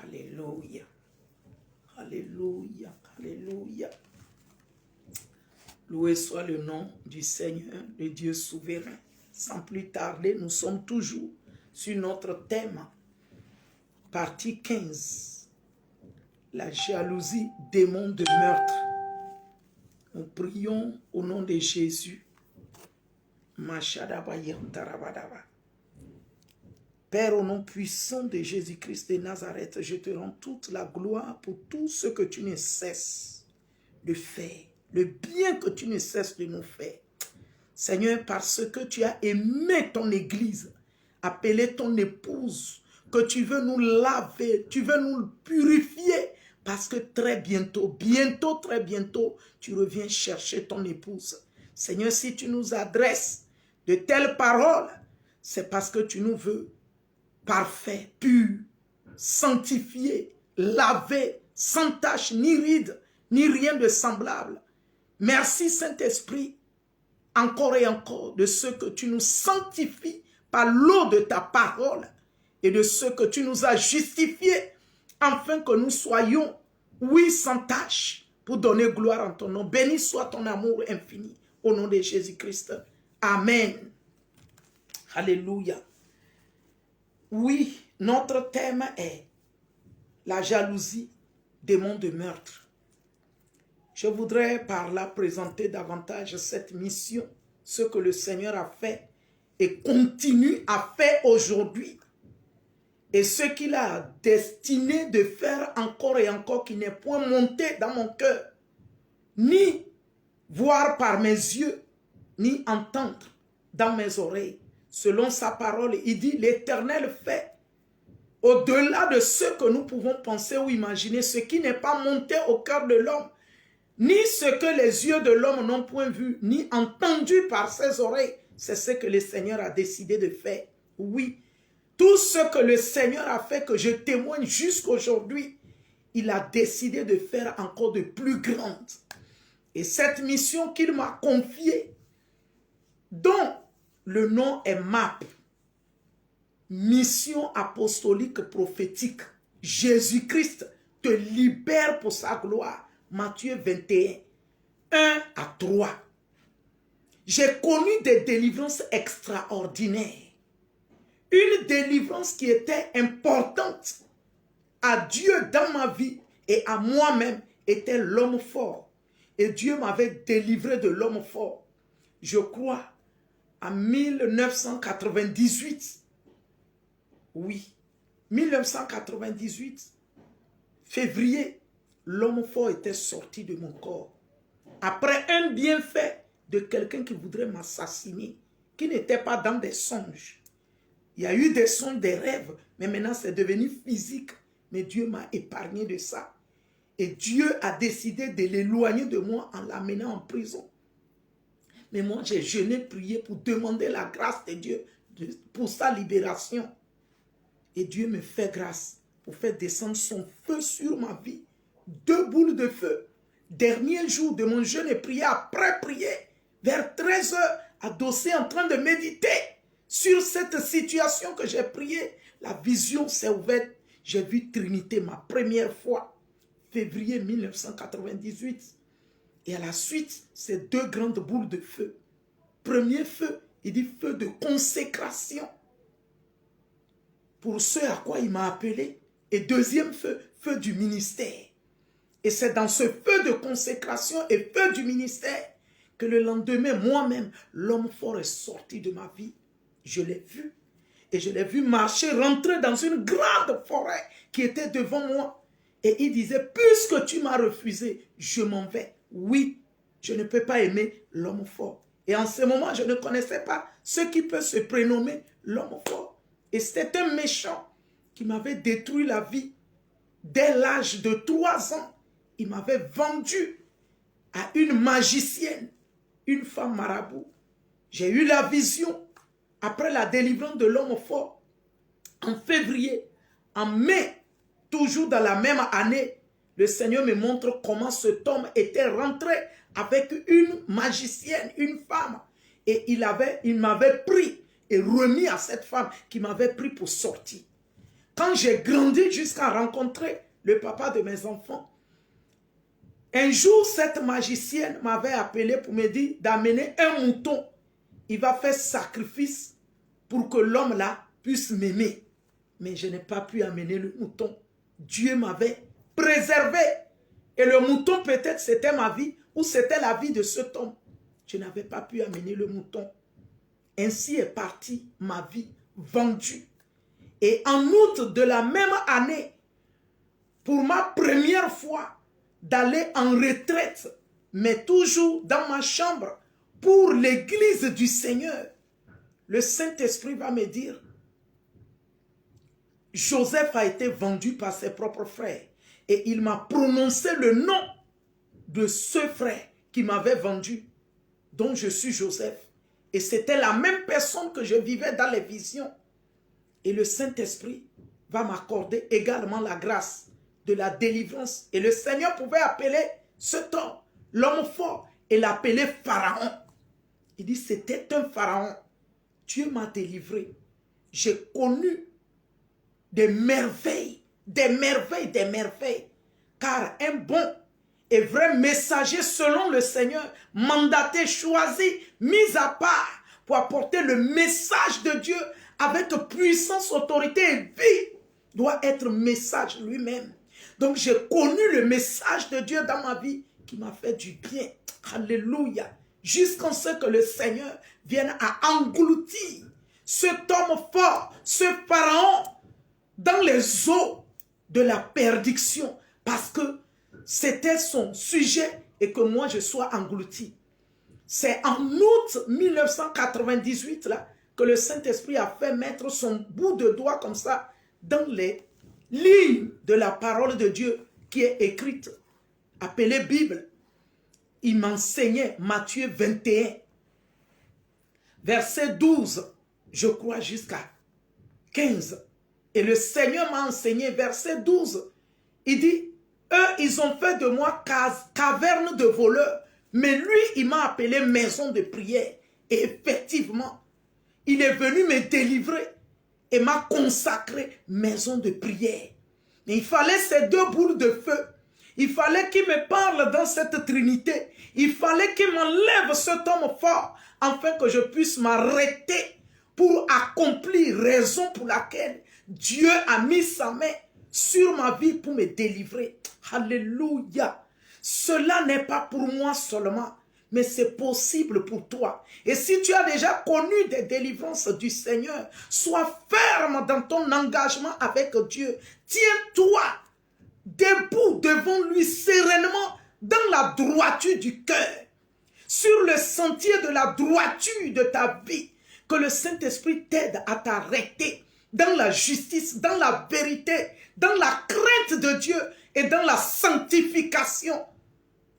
Alléluia. Alléluia. Alléluia. Loué soit le nom du Seigneur, le Dieu souverain. Sans plus tarder, nous sommes toujours sur notre thème, partie 15. La jalousie, démon de meurtre. Nous prions au nom de Jésus. Père, au nom puissant de Jésus-Christ de Nazareth, je te rends toute la gloire pour tout ce que tu ne cesses de faire, le bien que tu ne cesses de nous faire. Seigneur, parce que tu as aimé ton Église, appelé ton épouse, que tu veux nous laver, tu veux nous purifier, parce que très bientôt, très bientôt, tu reviens chercher ton épouse. Seigneur, si tu nous adresses de telles paroles, c'est parce que tu nous veux parfait, pur, sanctifié, lavé, sans tache, ni ride, ni rien de semblable. Merci Saint-Esprit, encore et encore, de ce que tu nous sanctifies par l'eau de ta parole et de ce que tu nous as justifiés afin que nous soyons, oui, sans tache, pour donner gloire en ton nom. Béni soit ton amour infini, au nom de Jésus-Christ. Amen. Alléluia. Oui, notre thème est la jalousie, démon de meurtre. Je voudrais par là présenter davantage cette mission, ce que le Seigneur a fait et continue à faire aujourd'hui. Et ce qu'il a destiné de faire encore et encore, qui n'est point monté dans mon cœur, ni voir par mes yeux, ni entendre dans mes oreilles. Selon sa parole, il dit, l'Éternel fait au-delà de ce que nous pouvons penser ou imaginer, ce qui n'est pas monté au cœur de l'homme, ni ce que les yeux de l'homme n'ont point vu, ni entendu par ses oreilles. C'est ce que le Seigneur a décidé de faire. Oui, tout ce que le Seigneur a fait, que je témoigne jusqu'aujourd'hui, il a décidé de faire encore de plus grande. Et cette mission qu'il m'a confiée, dont le nom est MAP, Mission apostolique prophétique. Jésus-Christ te libère pour sa gloire. Matthieu 21, 1 à 3. J'ai connu des délivrances extraordinaires. Une délivrance qui était importante à Dieu dans ma vie et à moi-même était l'homme fort. Et Dieu m'avait délivré de l'homme fort. Je crois en 1998. Oui, 1998, février, l'homme fort était sorti de mon corps. Après un bienfait de quelqu'un qui voudrait m'assassiner, qui n'était pas dans des songes. Il y a eu des songes, des rêves, mais maintenant c'est devenu physique. Mais Dieu m'a épargné de ça. Et Dieu a décidé de l'éloigner de moi en l'amenant en prison. Mais moi, j'ai jeûné, prié pour demander la grâce de Dieu pour sa libération. Et Dieu me fait grâce pour faire descendre son feu sur ma vie. 2 boules de feu. Dernier jour de mon jeûne et prière, après prier, vers 13 h, adossé en train de méditer sur cette situation que j'ai priée, la vision s'est ouverte. J'ai vu Trinité ma première fois, février 1998. Et à la suite, c'est 2 grandes boules de feu. Premier feu, il dit feu de consécration. Pour ce à quoi il m'a appelé. Et deuxième feu, feu du ministère. Et c'est dans ce feu de consécration et feu du ministère que le lendemain, moi-même, l'homme fort est sorti de ma vie. Je l'ai vu. Et je l'ai vu marcher, rentrer dans une grande forêt qui était devant moi. Et il disait, puisque tu m'as refusé, je m'en vais. Oui, je ne peux pas aimer l'homme fort. Et en ce moment, je ne connaissais pas ce qui peut se prénommer l'homme fort. Et c'était un méchant qui m'avait détruit la vie. Dès l'âge de 3 ans, il m'avait vendu à une magicienne, une femme marabout. J'ai eu la vision après la délivrance de l'homme fort en février. En mai, toujours dans la même année, le Seigneur me montre comment cet homme était rentré avec une magicienne, une femme. Et il m'avait pris et remis à cette femme qui m'avait pris pour sortir. quand j'ai grandi jusqu'à rencontrer le papa de mes enfants, un jour, cette magicienne m'avait appelé pour me dire d'amener un mouton. Il va faire sacrifice pour que l'homme là puisse m'aimer. Mais je n'ai pas pu amener le mouton. Dieu m'avait préservé. Et le mouton, peut-être, c'était ma vie ou c'était la vie de cet homme. Je n'avais pas pu amener le mouton. Ainsi est partie ma vie vendue. Et en août de la même année, pour ma première fois d'aller en retraite, mais toujours dans ma chambre, pour l'église du Seigneur, le Saint-Esprit va me dire, Joseph a été vendu par ses propres frères. Et il m'a prononcé le nom de ce frère qui m'avait vendu, dont je suis Joseph. Et c'était la même personne que je vivais dans les visions. Et le Saint-Esprit va m'accorder également la grâce de la délivrance. Et le Seigneur pouvait appeler cet homme, l'homme fort, et l'appeler Pharaon. Il dit, c'était un Pharaon. Dieu m'a délivré. J'ai connu des merveilles, des merveilles, des merveilles. Car un bon et vrai messager selon le Seigneur, mandaté, choisi, mis à part pour apporter le message de Dieu avec puissance, autorité et vie, doit être message lui-même. Donc j'ai connu le message de Dieu dans ma vie qui m'a fait du bien. Alléluia. Jusqu'à ce que le Seigneur vienne à engloutir cet homme fort, ce Pharaon, dans les eaux de la perdition, parce que c'était son sujet et que moi je sois englouti. C'est en août 1998 là, que le Saint-Esprit a fait mettre son bout de doigt comme ça dans les lignes de la parole de Dieu qui est écrite, appelée Bible. Il m'enseignait Matthieu 21, verset 12, je crois jusqu'à 15. Et le Seigneur m'a enseigné, verset 12, il dit, eux, ils ont fait de moi caverne de voleurs, mais lui, il m'a appelé maison de prière. Et effectivement, il est venu me délivrer et m'a consacré maison de prière. Mais il fallait ces deux boules de feu. Il fallait qu'il me parle dans cette trinité. Il fallait qu'il m'enlève cet homme fort afin que je puisse m'arrêter pour accomplir raison pour laquelle Dieu a mis sa main sur ma vie pour me délivrer. Alléluia. Cela n'est pas pour moi seulement, mais c'est possible pour toi. Et si tu as déjà connu des délivrances du Seigneur, sois ferme dans ton engagement avec Dieu. Tiens-toi debout devant lui sereinement dans la droiture du cœur, sur le sentier de la droiture de ta vie. Que le Saint-Esprit t'aide à t'arrêter dans la justice, dans la vérité, dans la crainte de Dieu et dans la sanctification,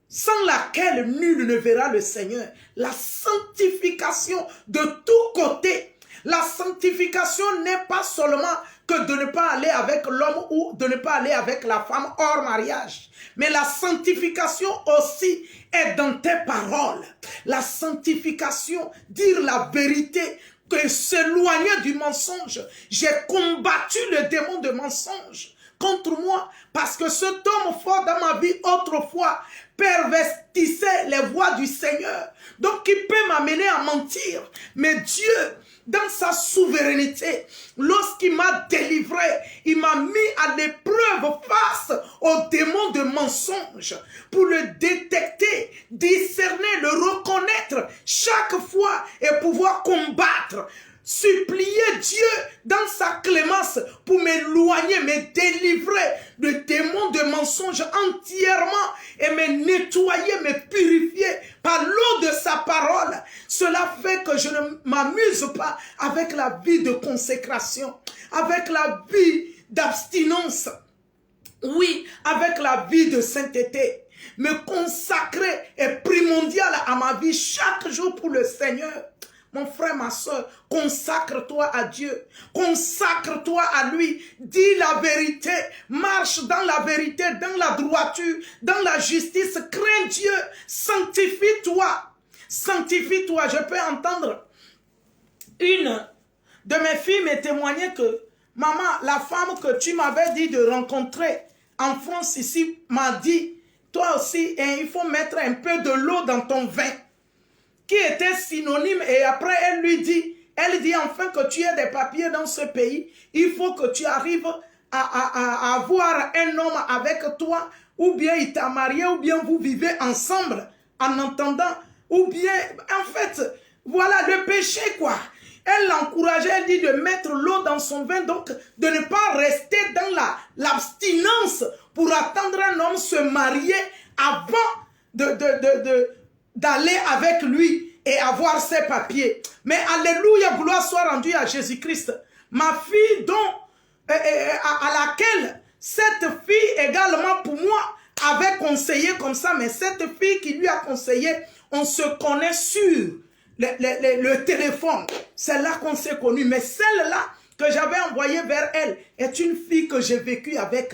sans laquelle nul ne verra le Seigneur. La sanctification de tous côtés. La sanctification n'est pas seulement que de ne pas aller avec l'homme ou de ne pas aller avec la femme hors mariage. Mais la sanctification aussi est dans tes paroles. La sanctification, dire la vérité, que s'éloigner du mensonge. J'ai combattu le démon de mensonge contre moi parce que cet homme fort dans ma vie autrefois pervertissait les voies du Seigneur. Donc il peut m'amener à mentir. Mais Dieu, dans sa souveraineté, lorsqu'il m'a délivré, il m'a mis à l'épreuve face au démon de mensonge pour le détecter, discerner, le reconnaître chaque fois et pouvoir combattre. Supplier Dieu dans sa clémence pour m'éloigner, me délivrer de démons de mensonges entièrement et me nettoyer, me purifier par l'eau de sa parole. Cela fait que je ne m'amuse pas avec la vie de consécration, avec la vie d'abstinence, oui, avec la vie de sainteté. Me consacrer est primordial à ma vie chaque jour pour le Seigneur. Mon frère, ma soeur, consacre-toi à Dieu. Consacre-toi à lui. Dis la vérité. Marche dans la vérité, dans la droiture, dans la justice. Crains Dieu. Sanctifie-toi. Sanctifie-toi. Je peux entendre une de mes filles me témoigner que maman, la femme que tu m'avais dit de rencontrer en France ici m'a dit, toi aussi, hein, il faut mettre un peu de l'eau dans ton vin, qui était synonyme. Et après, elle dit enfin que tu aies des papiers dans ce pays, il faut que tu arrives à avoir un homme avec toi, ou bien il t'a marié, ou bien vous vivez ensemble en entendant, ou bien, en fait, voilà le péché quoi. Elle l'encourageait, elle dit de mettre l'eau dans son vin, donc de ne pas rester dans l'abstinence pour attendre un homme se marier avant d'aller avec lui et avoir ses papiers. Mais alléluia, gloire soit rendue à Jésus-Christ. Ma fille à laquelle cette fille également pour moi avait conseillé comme ça, mais cette fille qui lui a conseillé, on se connaît sur le téléphone. C'est là qu'on s'est connus. Mais celle-là que j'avais envoyée vers elle est une fille que j'ai vécue avec,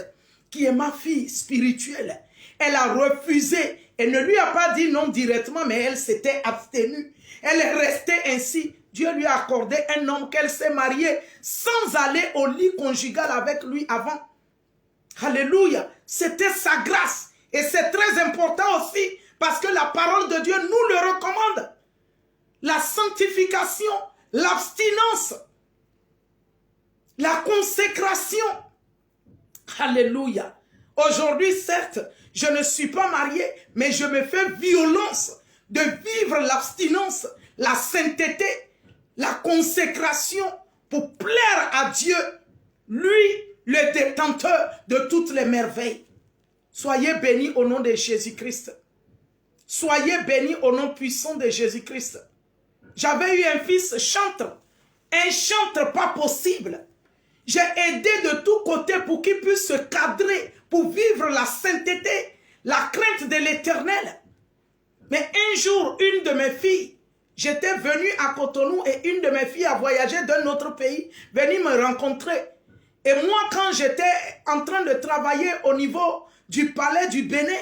qui est ma fille spirituelle. Elle a refusé. Elle ne lui a pas dit non directement, mais elle s'était abstenue. Elle est restée ainsi. Dieu lui a accordé un homme qu'elle s'est mariée sans aller au lit conjugal avec lui avant. Alléluia. C'était sa grâce. Et c'est très important aussi parce que la parole de Dieu nous le recommande. La sanctification, l'abstinence, la consécration. Alléluia. Aujourd'hui, certes, je ne suis pas marié, mais je me fais violence de vivre l'abstinence, la sainteté, la consécration pour plaire à Dieu, lui, le détenteur de toutes les merveilles. Soyez bénis au nom de Jésus-Christ. Soyez bénis au nom puissant de Jésus-Christ. J'avais eu un fils chantre, un chantre pas possible. J'ai aidé de tous côtés pour qu'il puisse se cadrer, pour vivre la sainteté, la crainte de l'Éternel. Mais un jour, une de mes filles, j'étais venu à Cotonou et une de mes filles a voyagé d'un autre pays, venue me rencontrer. Et moi, quand j'étais en train de travailler au niveau du palais du Bénin,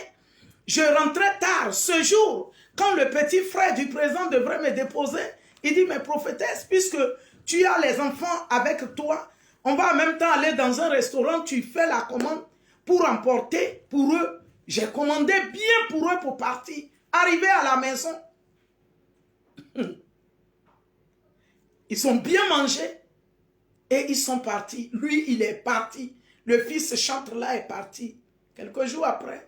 je rentrais tard. Ce jour, quand le petit frère du président devrait me déposer, il dit, mais prophétesse, puisque tu as les enfants avec toi, on va en même temps aller dans un restaurant, tu fais la commande pour emporter pour eux. J'ai commandé bien pour eux pour partir. Arrivé à la maison, ils ont bien mangé et ils sont partis. Lui, il est parti. Le fils chantre là est parti. Quelques jours après,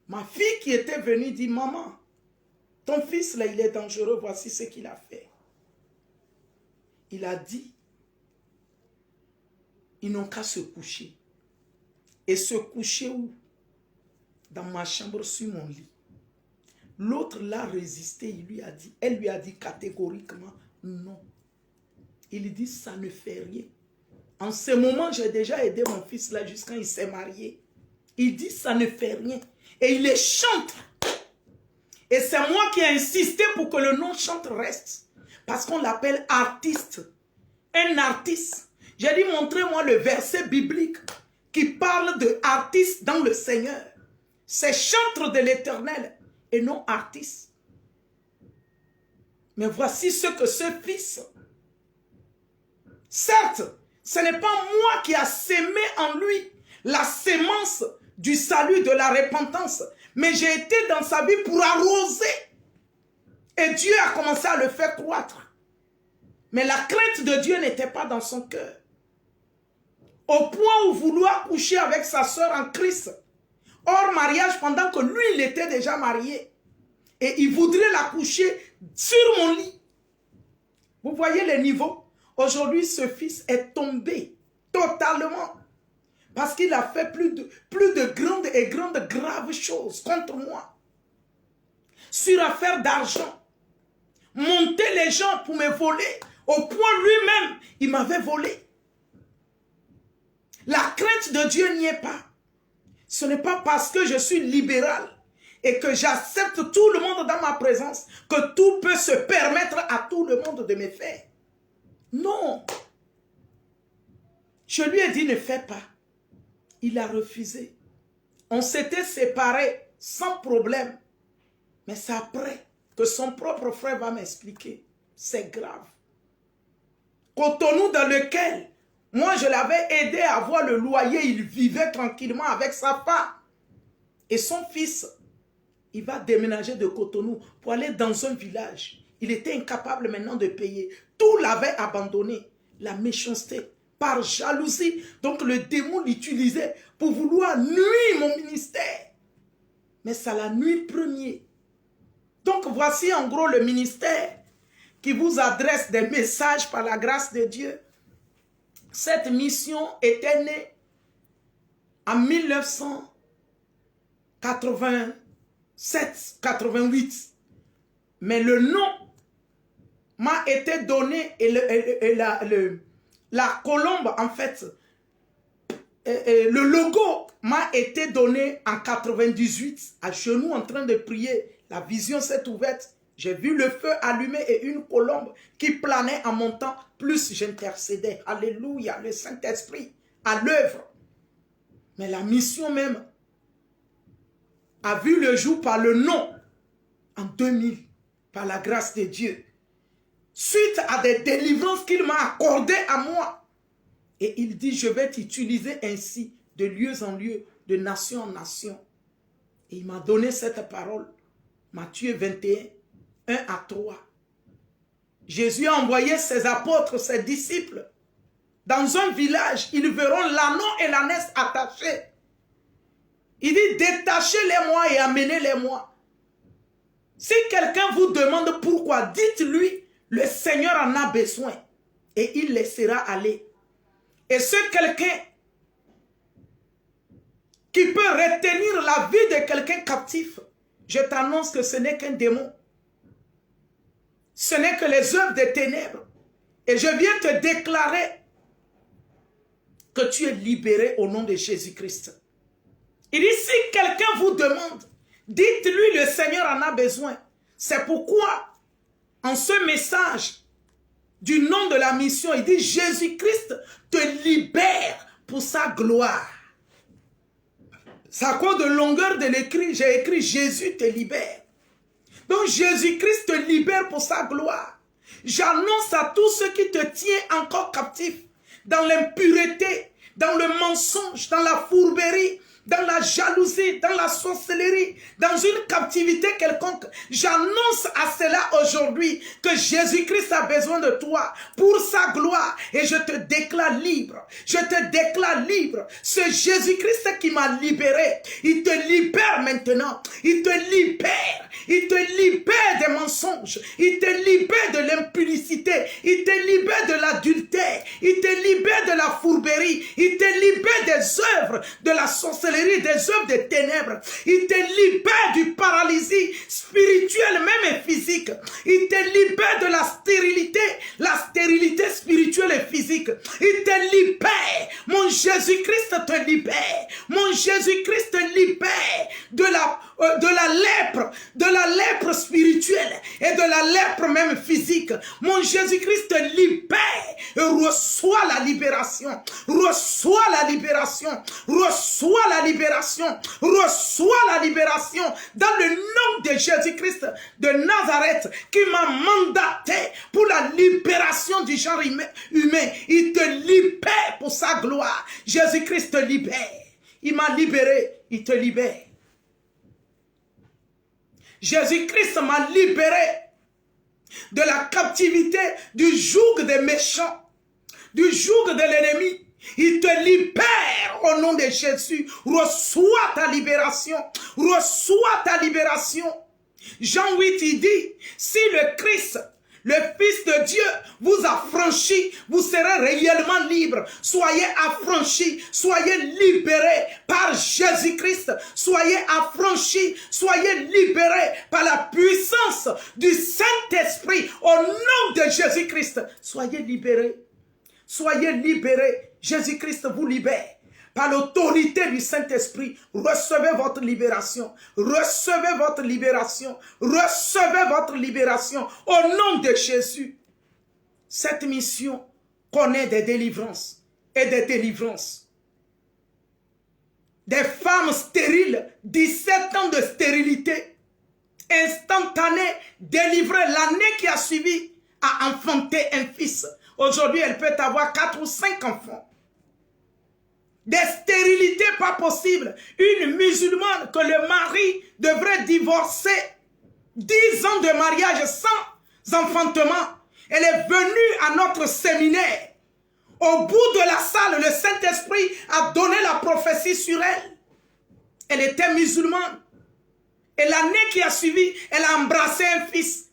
ma fille qui était venue dit, maman, ton fils là, il est dangereux, voici ce qu'il a fait. Il a dit, ils n'ont qu'à se coucher. Et se coucher où? Dans ma chambre, sur mon lit. L'autre l'a résisté, elle lui a dit catégoriquement non. Il dit, ça ne fait rien. En ce moment, j'ai déjà aidé mon fils là jusqu'à il s'est marié. Il dit, ça ne fait rien. Et il est chantre. Et c'est moi qui ai insisté pour que le nom chantre reste. Parce qu'on l'appelle artiste. Un artiste. J'ai dit, montrez-moi le verset biblique qui parle de artiste dans le Seigneur. C'est chantre de l'Éternel et non artiste. Mais voici ce que ce fils, certes, ce n'est pas moi qui a sémé en lui la sémence du salut, de la repentance, mais j'ai été dans sa vie pour arroser. Et Dieu a commencé à le faire croître. Mais la crainte de Dieu n'était pas dans son cœur. Au point où vouloir coucher avec sa soeur en Christ, hors mariage, pendant que lui, il était déjà marié. Et il voudrait la coucher sur mon lit. Vous voyez les niveaux? Aujourd'hui, ce fils est tombé totalement. Parce qu'il a fait plus de grandes graves choses contre moi. Sur affaire d'argent. Monter les gens pour me voler. Au point lui-même, il m'avait volé. La crainte de Dieu n'y est pas. Ce n'est pas parce que je suis libéral et que j'accepte tout le monde dans ma présence que tout peut se permettre à tout le monde de me faire. Non. Je lui ai dit ne fais pas. Il a refusé. On s'était séparés sans problème. Mais c'est après que son propre frère va m'expliquer. C'est grave. Cotonou dans lequel Moi, je l'avais aidé à avoir le loyer. Il vivait tranquillement avec sa femme. Et son fils, il va déménager de Cotonou pour aller dans un village. Il était incapable maintenant de payer. Tout l'avait abandonné. La méchanceté, par jalousie. Donc le démon l'utilisait pour vouloir nuire mon ministère. Mais ça la nuit premier. Donc voici en gros le ministère qui vous adresse des messages par la grâce de Dieu. Cette mission était née en 1987-88. Mais le nom m'a été donné et la colombe, en fait, le logo m'a été donné en 98, à genoux en train de prier. La vision s'est ouverte. J'ai vu le feu allumé et une colombe qui planait en montant. Plus j'intercédais. Alléluia, le Saint-Esprit à l'œuvre. Mais la mission même a vu le jour par le nom en 2000, par la grâce de Dieu. Suite à des délivrances qu'il m'a accordées à moi. Et il dit, je vais t'utiliser ainsi, de lieu en lieu, de nation en nation. Et il m'a donné cette parole. Matthieu 21, 1 à 3. Jésus a envoyé ses apôtres, ses disciples, dans un village. Ils verront l'ânon et l'ânesse attachés. Il dit, détachez-les-moi et amenez-les-moi. Si quelqu'un vous demande pourquoi, dites-lui, le Seigneur en a besoin. Et il laissera aller. Et ce quelqu'un qui peut retenir la vie de quelqu'un captif, je t'annonce que ce n'est qu'un démon. Ce n'est que les œuvres des ténèbres. Et je viens te déclarer que tu es libéré au nom de Jésus-Christ. Il dit, si quelqu'un vous demande, dites-lui le Seigneur en a besoin. C'est pourquoi, en ce message du nom de la mission, il dit, Jésus-Christ te libère pour sa gloire. C'est à cause de longueur de l'écrit, j'ai écrit Jésus te libère. Donc Jésus-Christ te libère pour sa gloire. J'annonce à tous ceux qui te tiennent encore captifs, dans l'impureté, dans le mensonge, dans la fourberie, dans la jalousie, dans la sorcellerie, dans une captivité quelconque. J'annonce à cela aujourd'hui que Jésus-Christ a besoin de toi pour sa gloire et je te déclare libre. Je te déclare libre. C'est Jésus-Christ qui m'a libéré. Il te libère maintenant. Il te libère. Il te libère des mensonges. Il te libère de l'impudicité. Il te libère de l'adultère. Il te libère de la fourberie. Il te libère des œuvres de la sorcellerie, des œuvres des ténèbres. Il te libère du paralysie spirituelle même et physique. Il te libère de la stérilité spirituelle et physique. Il te libère. Mon Jésus-Christ te libère. Mon Jésus-Christ te libère de la lèpre spirituelle et de la lèpre même physique. Mon Jésus-Christ te libère et reçois la libération. Reçois la libération. Reçois la libération. Reçois la libération dans le nom de Jésus-Christ de Nazareth qui m'a mandaté pour la libération du genre humain. Il te libère pour sa gloire. Jésus-Christ te libère. Il m'a libéré. Il te libère. Jésus-Christ m'a libéré de la captivité du joug des méchants, du joug de l'ennemi. Il te libère au nom de Jésus. Reçois ta libération. Reçois ta libération. Jean 8, il dit, si le Christ, le Fils de Dieu, vous a franchi, vous serez réellement libre. Soyez affranchis, soyez libérés par Jésus-Christ. Soyez affranchis, soyez libérés par la puissance du Saint-Esprit. Au nom de Jésus-Christ, soyez libérés. Soyez libérés. Jésus-Christ vous libère. Par l'autorité du Saint-Esprit, recevez votre libération. Recevez votre libération. Recevez votre libération. Au nom de Jésus. Cette mission connaît des délivrances et des délivrances. Des femmes stériles, 17 ans de stérilité, instantanée, délivrées l'année qui a suivi, a enfanté un fils. Aujourd'hui, elle peut avoir 4 ou 5 enfants. Des stérilités pas possibles. Une musulmane que le mari devrait divorcer 10 ans de mariage sans enfantement. Elle est venue à notre séminaire. Au bout de la salle, le Saint-Esprit a donné la prophétie sur elle. Elle était musulmane. Et l'année qui a suivi, elle a embrassé un fils.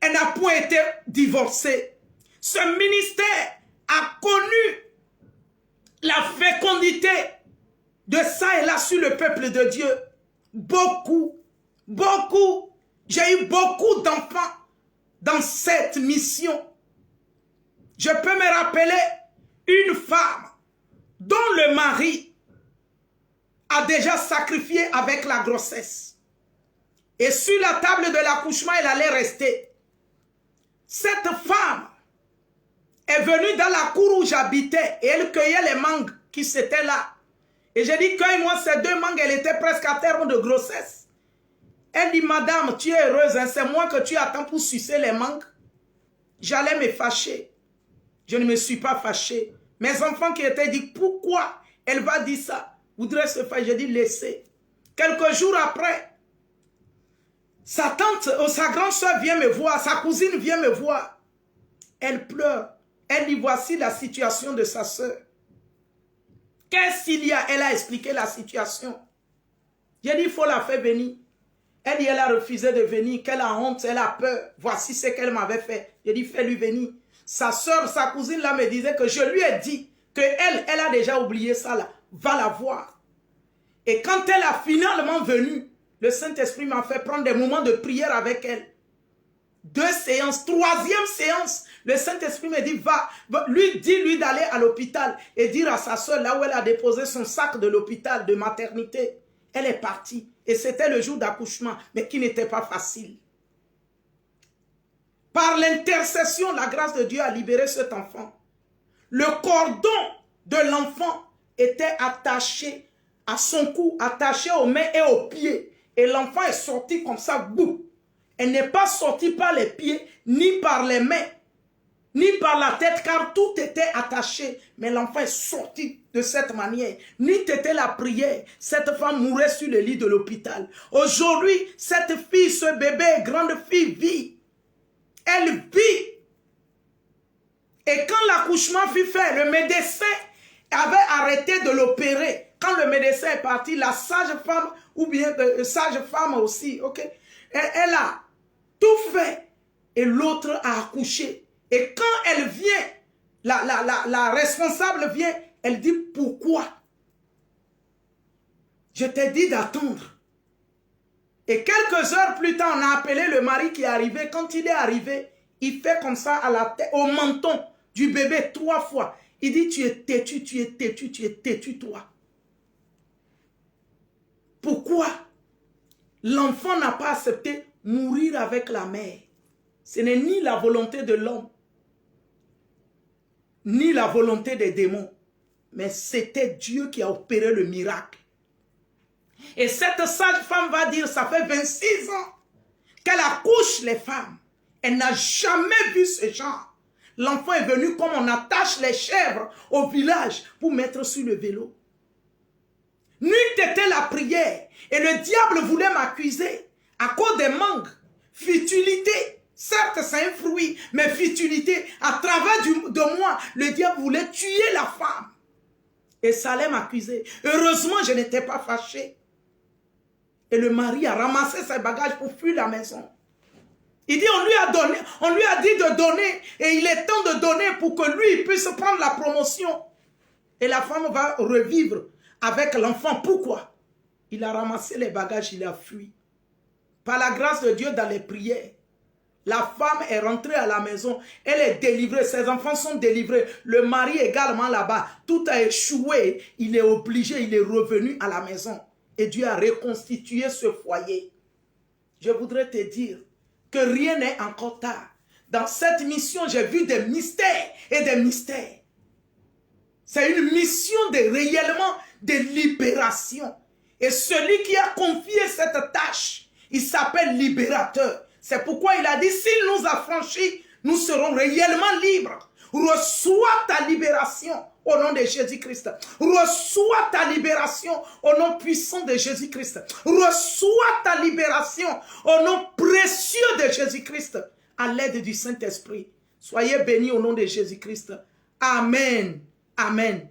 Elle n'a point été divorcée. Ce ministère a connu la fécondité de ça et là sur le peuple de Dieu. Beaucoup, beaucoup. J'ai eu beaucoup d'enfants dans cette mission. Je peux me rappeler une femme dont le mari a déjà sacrifié avec la grossesse. Et sur la table de l'accouchement, elle allait rester. Cette femme est venue dans la cour où j'habitais et elle cueillait les mangues qui étaient là. Et j'ai dit, cueille-moi ces 2 mangues, elle était presque à terme de grossesse. Elle dit, madame, tu es heureuse, hein? C'est moi que tu attends pour sucer les mangues. J'allais me fâcher. Je ne me suis pas fâché. Mes enfants qui étaient dit, pourquoi elle va dire ça? Voudrait se faire. J'ai dit, laissez. Quelques jours après, sa tante, sa grande soeur vient me voir, sa cousine vient me voir. Elle pleure. Elle dit, voici la situation de sa soeur. Qu'est-ce qu'il y a? Elle a expliqué la situation. J'ai dit, il faut la faire venir. Elle dit, elle a refusé de venir, qu'elle a honte, elle a peur. Voici ce qu'elle m'avait fait. J'ai dit, fais-lui venir. Sa soeur, sa cousine là me disait que je lui ai dit que elle a déjà oublié ça là. Va la voir. Et quand elle a finalement venu, le Saint-Esprit m'a fait prendre des moments de prière avec elle. 2 séances, 3e séance, le Saint-Esprit me dit, dis-lui d'aller à l'hôpital et dire à sa soeur là où elle a déposé son sac de l'hôpital, de maternité. Elle est partie et c'était le jour d'accouchement, mais qui n'était pas facile. Par l'intercession, la grâce de Dieu a libéré cet enfant. Le cordon de l'enfant était attaché à son cou, attaché aux mains et aux pieds. Et l'enfant est sorti comme ça, boum. Elle n'est pas sortie par les pieds, ni par les mains, ni par la tête, car tout était attaché. Mais l'enfant est sorti de cette manière. N'eût été la prière, cette femme mourrait sur le lit de l'hôpital. Aujourd'hui, cette fille, ce bébé, grande fille, vit. Elle vit. Et quand l'accouchement fut fait, le médecin avait arrêté de l'opérer. Quand le médecin est parti, la sage-femme, ou bien sage-femme aussi, ok, elle a tout fait et l'autre a accouché. Et quand elle vient, la responsable vient, elle dit pourquoi? Je t'ai dit d'attendre. Et quelques heures plus tard, on a appelé le mari qui est arrivé. Quand il est arrivé, il fait comme ça à la tête, au menton du bébé 3 fois. Il dit, tu es têtu, tu es têtu, tu es têtu, toi. Pourquoi l'enfant n'a pas accepté mourir avec la mère? Ce n'est ni la volonté de l'homme, ni la volonté des démons, mais c'était Dieu qui a opéré le miracle. Et cette sage-femme va dire, ça fait 26 ans qu'elle accouche les femmes. Elle n'a jamais vu ce genre. L'enfant est venu comme on attache les chèvres au village pour mettre sur le vélo. N'eût été la prière et le diable voulait m'accuser à cause des mangues, futilité. Certes, c'est un fruit, mais futilité. À travers de moi, le diable voulait tuer la femme. Et ça allait m'accuser. Heureusement, je n'étais pas fâché. Et le mari a ramassé ses bagages pour fuir la maison. Il dit, on lui a donné, on lui a dit de donner, et il est temps de donner pour que lui puisse prendre la promotion. Et la femme va revivre avec l'enfant. Pourquoi? Il a ramassé les bagages, il a fui. Par la grâce de Dieu dans les prières, la femme est rentrée à la maison, elle est délivrée, ses enfants sont délivrés, le mari également là-bas, tout a échoué, il est obligé, il est revenu à la maison. Et Dieu a reconstitué ce foyer. Je voudrais te dire que rien n'est encore tard. Dans cette mission, j'ai vu des mystères et des mystères. C'est une mission réellement de libération. Et celui qui a confié cette tâche, il s'appelle libérateur. C'est pourquoi il a dit, s'il nous a franchis, nous serons réellement libres. Reçois ta libération au nom de Jésus-Christ. Reçois ta libération au nom puissant de Jésus-Christ. Reçois ta libération au nom précieux de Jésus-Christ. À l'aide du Saint-Esprit. Soyez bénis au nom de Jésus-Christ. Amen. Amen.